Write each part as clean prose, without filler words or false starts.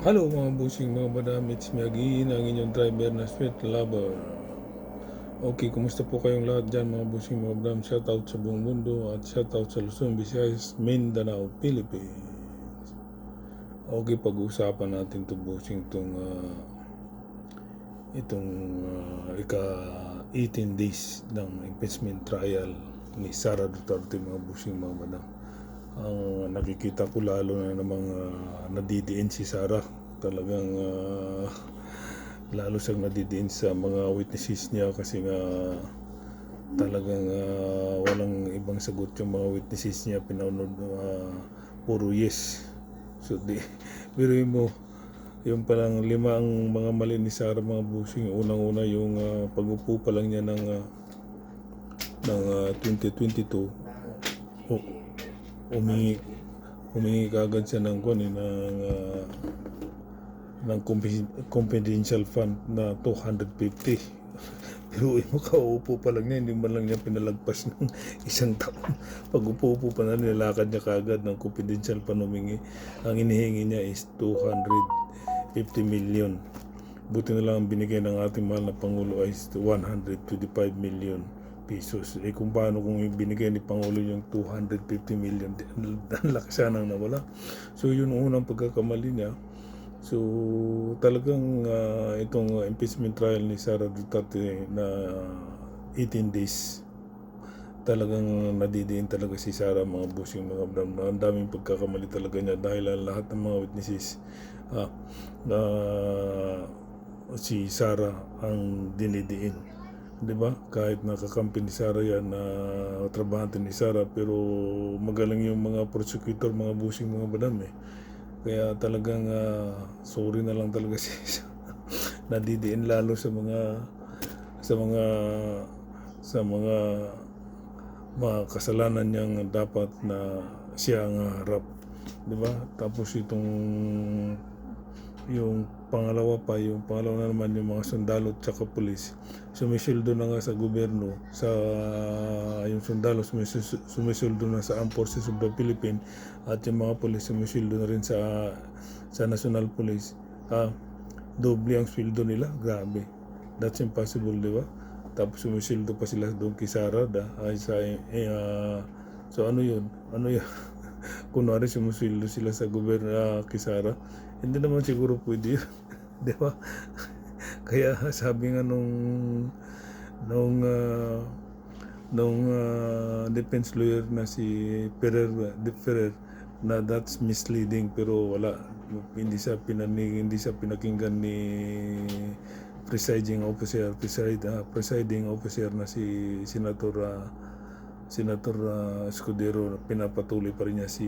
Hello mga busing, mga madam, it's me again, ang inyong driver na sweet lover. Okay, kumusta po kayong lahat dyan mga busing, mga madam? Shoutout sa buong mundo at shoutout sa Luzon, Visayas, Mindanao, Philippines. Okay, pag-uusapan natin to busing ika-18 days ng impeachment trial ni Sara Duterte mga busing, mga madam. Ang nakikita ko lalo na namang nadidiin si Sara. Talagang lalo siyang nadidiin sa mga witnesses niya kasi nga talagang walang ibang sagot yung mga witnesses niya. Pinaunod puro yes. So biruin mo, yung palang 5 ang mga mali ni Sara mga busing. Unang-una yung pag-upo pa lang niya ng 2022, humingi kagad siya ng confidential fund na 250. Pero makaupo pa lang niya, hindi man lang niya pinalagpas ng isang taon. Pag upo pa na, nilakad niya kagad ng confidential fund humingi. Ang inihingi niya is 250 million. Buti na lang ang binigay ng ating mahal na Pangulo ay 125 million pesos. Kung paano kung binigay ni Pangulo yung 250 million, ang laki sanang nawala. So yun ang unang pagkakamali niya. So talagang itong impeachment trial ni Sara Duterte na 18 days, talagang nadidiin talaga si Sara mga busing, mga madam. Ang daming pagkakamali talaga niya dahil ang lahat ng mga witnesses si Sara ang dinidiin. Diba? Kahit nakakampi ni Sara yan na trabahante ni Sara, pero magaling yung mga prosecutor, mga busing, mga madam Kaya talagang sorry na lang talaga si nadidiin lalo sa mga mga kasalanan niyang dapat na siya ang harap. Diba? Tapos yung pangalawa na naman yung mga sundalo at saka pulis, sumisildo na nga sa gobyerno, yung sundalo sumisildo na sa Armed Forces of the Philippines, at yung mga pulis sumisildo na rin sa National Police. Doble ang sweldo nila, grabe. That's impossible, di ba? Tapos sumisildo pa sila doon kay Sara so ano yun? Kunwari sumusildo sila sa gobyerno kay Sara, hindi naman siguro pwede yun. Di ba? Kaya sabi nga nung defense lawyer na si Ferrer na that's misleading, pero wala, hindi siya pinakinggan ni presiding officer na si Senator Escudero. Pinapatuloy pa rin niya si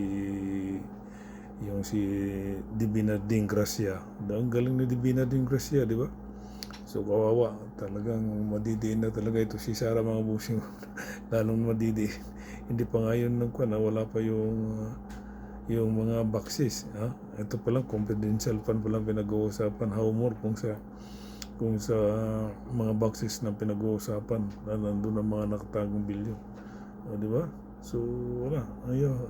Divina Ding Gracia. Ang galing ni Divina Ding Gracia, di ba? So kawawa, talagang madidiin na talaga ito si Sara mga busing. Lalong madidiin. Hindi pa ngayon wala pa yung mga boxes. Ito pa lang, confidential fund pa lang pinag-uusapan. How more kung sa mga boxes na pinag-uusapan na nandun ang mga nakatagong bilyon. Di ba? So wala,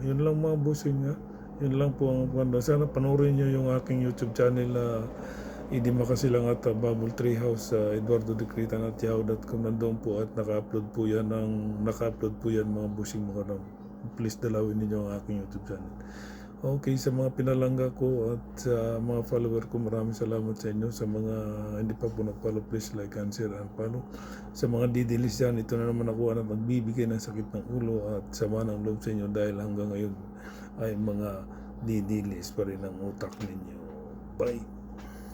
yun lang mga busing. Yun lang po ang kwento. Sana panoorin nyo yung aking YouTube channel na Idi Makasilang at Bubble Treehouse sa eduardodecretan@yahoo.com. Nandoon po at naka-upload po yan mga busing, mga ram. Please dalawin ninyo ang aking YouTube channel. Okay, sa mga pinalangga ko at sa mga follower ko, maraming salamat sa inyo. Sa mga hindi pa po nag-follow, please like and share and follow. Sa mga didilis dyan, ito na naman ako na magbibigay ng sakit ng ulo at sama ng loob sa inyo dahil hanggang ngayon ay mga didilis pa rin ang utak ninyo. Bye!